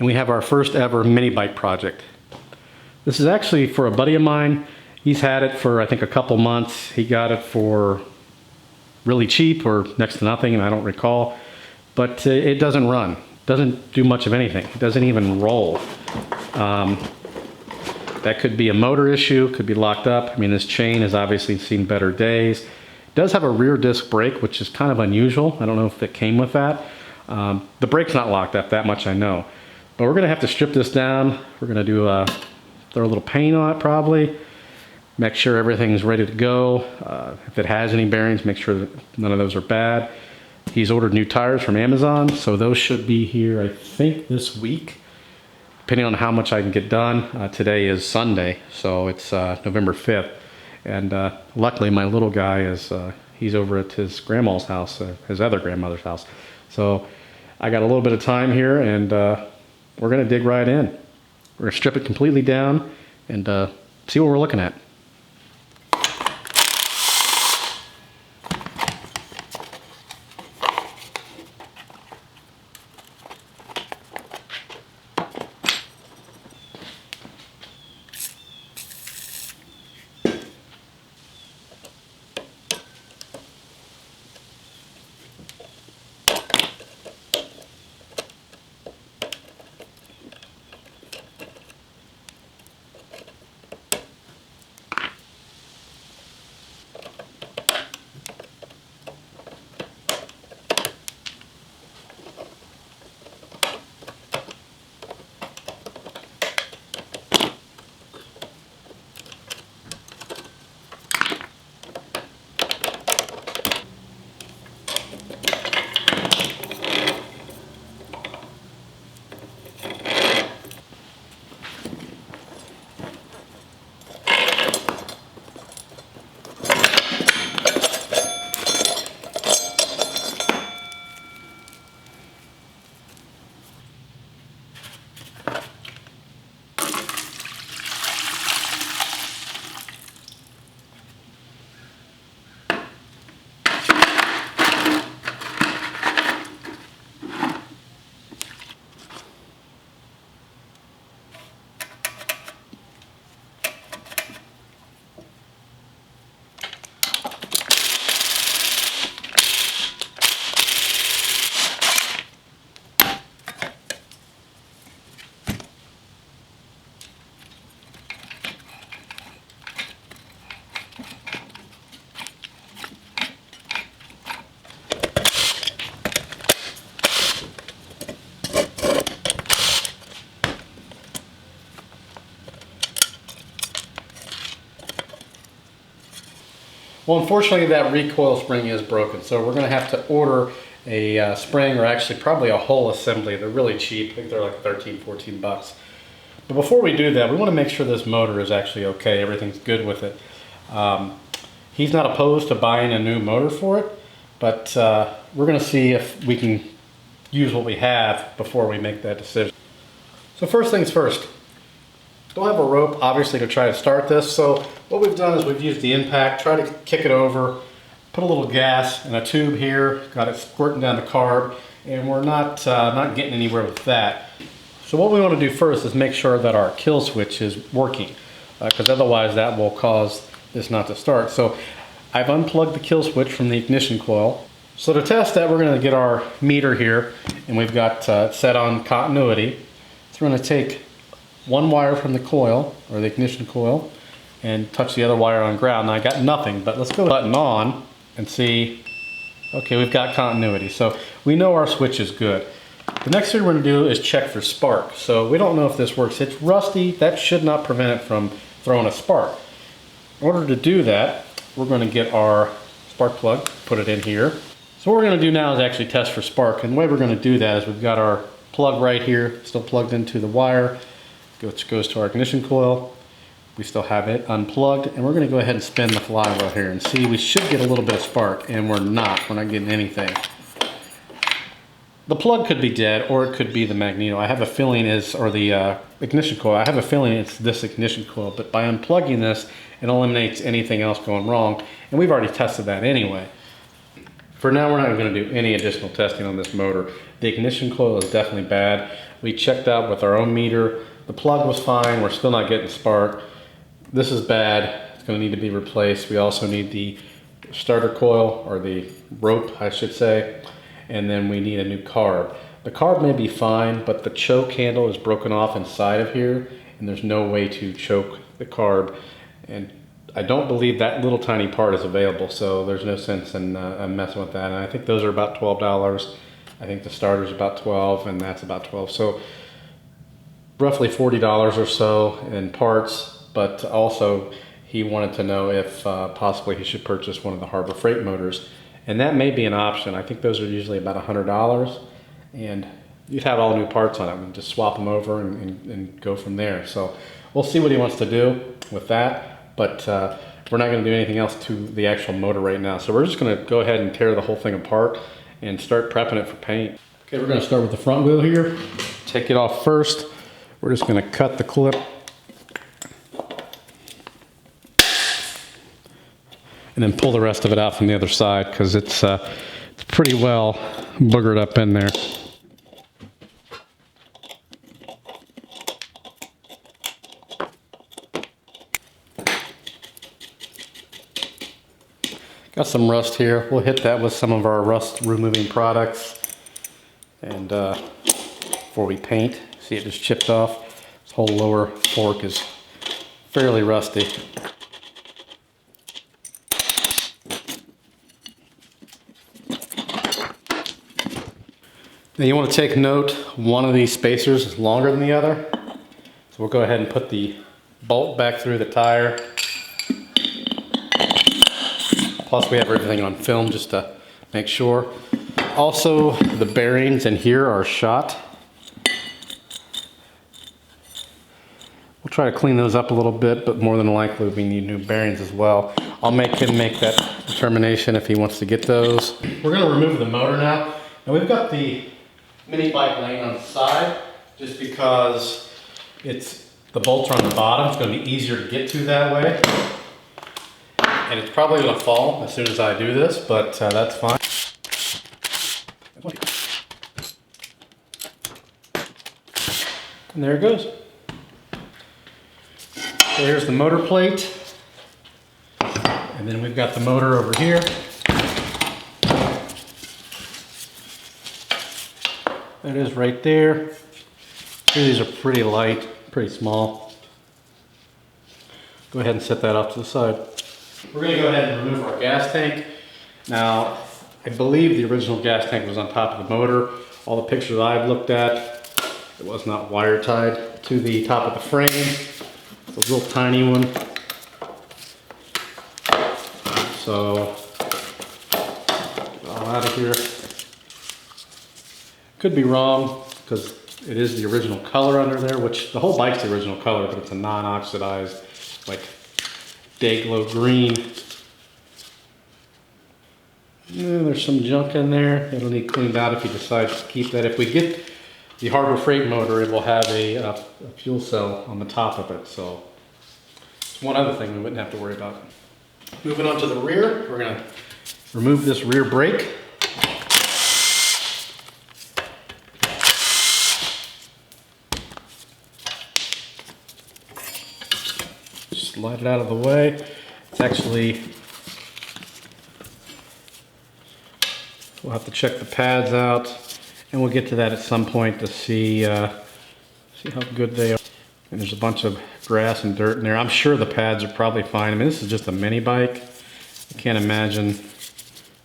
and we have our first ever mini bike project. This is actually for a buddy of mine. He's had it for I think a couple months. He got it for really cheap or next to nothing, and I don't recall, but it doesn't run. Doesn't do much of anything. It doesn't even roll. That could be a motor issue, could be locked up. I mean, this chain has obviously seen better days. It does have a rear disc brake, which is kind of unusual. I don't know if it came with that. The brake's not locked up, that much I know. But we're gonna have to strip this down. We're gonna do throw a little paint on it probably. Make sure everything's ready to go. If it has any bearings, make sure that none of those are bad. He's ordered new tires from Amazon, so those should be here, I think, this week, depending on how much I can get done. Today is Sunday, so it's November 5th. And luckily, my little guy is, he's over at his grandma's house, his other grandmother's house. So I got a little bit of time here, and we're gonna dig right in. We're gonna strip it completely down and see what we're looking at. Well, unfortunately, that recoil spring is broken, so we're going to have to order a spring, or actually probably a whole assembly. They're really cheap. I think they're like 13, 14 bucks. But before we do that, we want to make sure this motor is actually okay. Everything's good with it. He's not opposed to buying a new motor for it, but we're going to see if we can use what we have before we make that decision. So first things first. Don't have a rope, obviously, to try to start this, so what we've done is we've used the impact, try to kick it over, put a little gas in a tube here, got it squirting down the carb, and we're not getting anywhere with that. So what we want to do first is make sure that our kill switch is working, because otherwise that will cause this not to start. So I've unplugged the kill switch from the ignition coil. So to test that, we're going to get our meter here, and we've got set on continuity. So we're going to take one wire from the coil, or the ignition coil, and touch the other wire on ground. Now I got nothing, but let's go button on and see. Okay, we've got continuity, so we know our switch is good. The next thing we're going to do is check for spark. So we don't know if this works. It's rusty. That should not prevent it from throwing a spark. In order to do that, we're going to get our spark plug, put it in here. So what we're going to do now is actually test for spark, and the way we're going to do that is we've got our plug right here, still plugged into the wire, which goes to our ignition coil. We still have it unplugged, and we're going to go ahead and spin the flywheel here and see. We should get a little bit of spark, and we're not getting anything. The plug could be dead, or it could be the magneto. I have a feeling or the ignition coil. I have a feeling it's this ignition coil, but by unplugging this, it eliminates anything else going wrong, and we've already tested that anyway. For now, we're not going to do any additional testing on this motor. The ignition coil is definitely bad. We checked out with our own meter. The plug was fine. We're still not getting spark. This is bad. It's going to need to be replaced. We also need the starter coil, or the rope, I should say. And then we need a new carb. The carb may be fine, but the choke handle is broken off inside of here, and there's no way to choke the carb. And I don't believe that little tiny part is available, so there's no sense in messing with that. And I think those are about $12. I think the starter's about $12, and that's about $12. So roughly $40 or so in parts, but also he wanted to know if possibly he should purchase one of the Harbor Freight motors. And that may be an option. I think those are usually about $100. And you'd have all new parts on them and just swap them over and go from there. So we'll see what he wants to do with that, but we're not going to do anything else to the actual motor right now. So we're just going to go ahead and tear the whole thing apart and start prepping it for paint. Okay, we're going to start with the front wheel here. Take it off first. We're just going to cut the clip. And then pull the rest of it out from the other side, because it's pretty well boogered up in there. Got some rust here. We'll hit that with some of our rust removing products. And before we paint, see it just chipped off. This whole lower fork is fairly rusty. Now you want to take note, one of these spacers is longer than the other. So we'll go ahead and put the bolt back through the tire. Plus we have everything on film just to make sure. Also, the bearings in here are shot. We'll try to clean those up a little bit, but more than likely we need new bearings as well. I'll make him make that determination if he wants to get those. We're going to remove the motor now. Now we've got the mini bike laying on the side just because the bolts are on the bottom. It's going to be easier to get to that way. And it's probably going to fall as soon as I do this, but that's fine. And there it goes. So here's the motor plate. And then we've got the motor over here. That is right there. These are pretty light, pretty small. Go ahead and set that off to the side. We're going to go ahead and remove our gas tank. Now, I believe the original gas tank was on top of the motor. All the pictures I've looked at, it was not wire tied to the top of the frame. It's a little tiny one. So, all out of here. Could be wrong because it is the original color under there, which the whole bike's the original color, but it's a non-oxidized, like day glow green. And there's some junk in there. It'll need cleaned out if you decide to keep that. If we get the Harbor Freight motor, it will have a fuel cell on the top of it. So it's one other thing we wouldn't have to worry about. Moving on to the rear, we're going to remove this rear brake. Slide it out of the way. It's actually, we'll have to check the pads out, and we'll get to that at some point to see how good they are. And there's a bunch of grass and dirt in there. I'm sure the pads are probably fine. I mean, this is just a mini bike. I can't imagine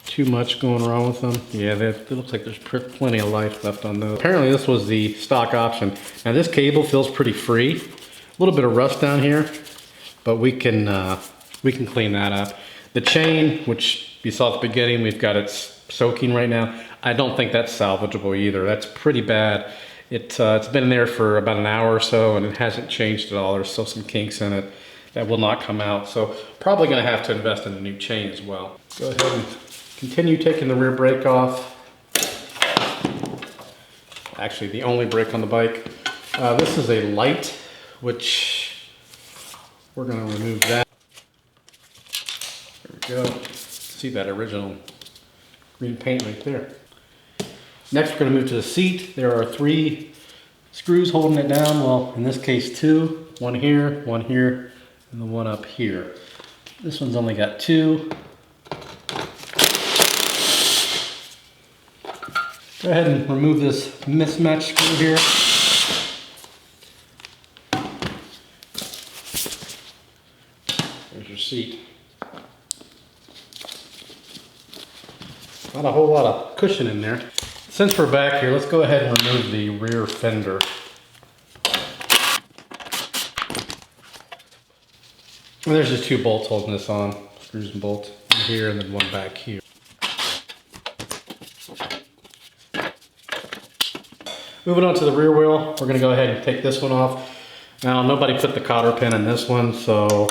too much going wrong with them. Yeah, it looks like there's plenty of life left on those. Apparently this was the stock option. Now this cable feels pretty free. A little bit of rust down here, but we can clean that up. The chain, which you saw at the beginning, we've got it soaking right now. I don't think that's salvageable either. That's pretty bad. It's been in there for about an hour or so, and it hasn't changed at all. There's still some kinks in it that will not come out. So probably gonna have to invest in a new chain as well. Go ahead and continue taking the rear brake off. Actually, the only brake on the bike. This is a light, which we're gonna remove that. There we go. See that original green paint right there. Next, we're going to move to the seat. There are 3 screws holding it down. Well, in this case 2. One here, and the one up here. This one's only got 2. Go ahead and remove this mismatched screw here. There's your seat. Not a whole lot of cushion in there. Since we're back here, let's go ahead and remove the rear fender. And there's just 2 bolts holding this on. Screws and bolts here and then one back here. Moving on to the rear wheel, we're going to go ahead and take this one off. Now, nobody put the cotter pin in this one, so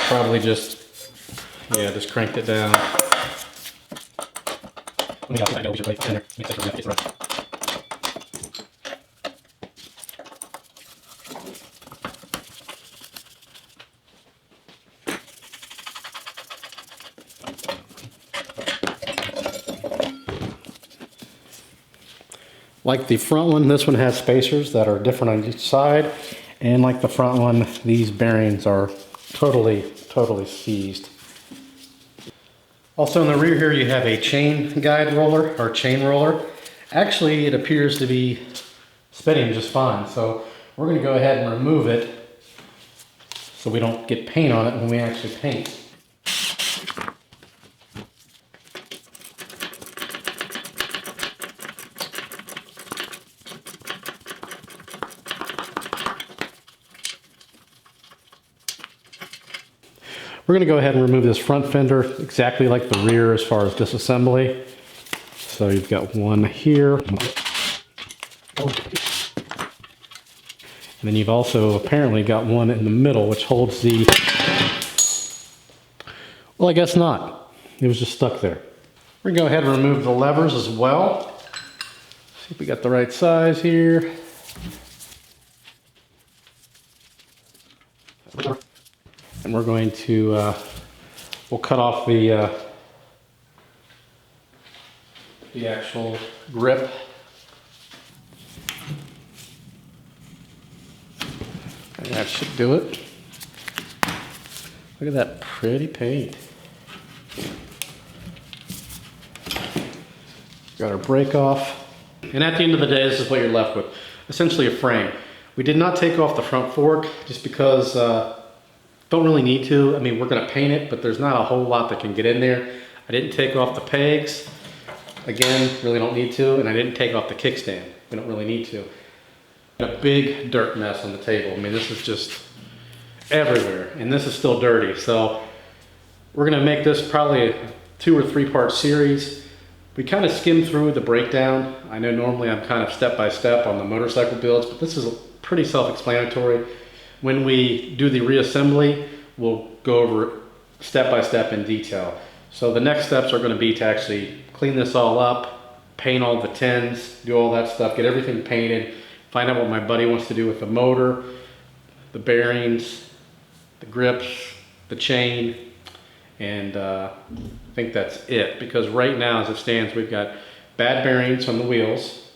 probably just cranked it down. Like the front one, this one has spacers that are different on each side. And like the front one, these bearings are totally seized. Also in the rear here, you have a chain guide roller, or chain roller. Actually, it appears to be spinning just fine. So we're going to go ahead and remove it so we don't get paint on it when we actually paint. We're going to go ahead and remove this front fender exactly like the rear as far as disassembly. So you've got one here. And then you've also apparently got one in the middle which holds the... Well, I guess not. It was just stuck there. We're going to go ahead and remove the levers as well. See if we got the right size here. And we're going to, we'll cut off the actual grip. And that should do it. Look at that pretty paint. Got our brake off. And at the end of the day, this is what you're left with. Essentially a frame. We did not take off the front fork just because don't really need to. I mean, we're gonna paint it, but there's not a whole lot that can get in there. I didn't take off the pegs. Again, really don't need to. And I didn't take off the kickstand. We don't really need to. Got a big dirt mess on the table. I mean, this is just everywhere. And this is still dirty. So we're gonna make this probably a 2 or 3 part series. We kind of skimmed through the breakdown. I know normally I'm kind of step by step on the motorcycle builds, but this is pretty self-explanatory. When we do the reassembly, we'll go over step by step in detail. So the next steps are going to be to actually clean this all up, paint all the tins, do all that stuff, get everything painted, find out what my buddy wants to do with the motor, the bearings, the grips, the chain, and I think that's it. Because right now, as it stands, we've got bad bearings on the wheels.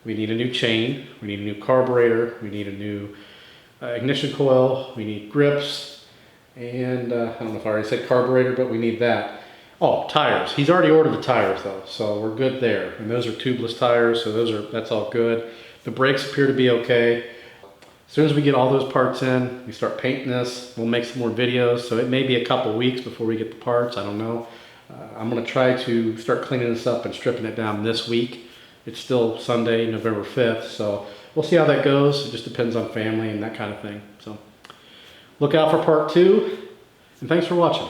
We need a new chain, we need a new carburetor, we need a new ignition coil, we need grips, and I don't know if I already said carburetor, but we need that. Oh, tires. He's already ordered the tires though, so we're good there. And those are tubeless tires, so that's all good. The brakes appear to be okay. As soon as we get all those parts in, we start painting this. We'll make some more videos, so it may be a couple weeks before we get the parts, I don't know. I'm gonna try to start cleaning this up and stripping it down this week. It's still Sunday, November 5th, so we'll see how that goes. It just depends on family and that kind of thing. So look out for part 2, and thanks for watching.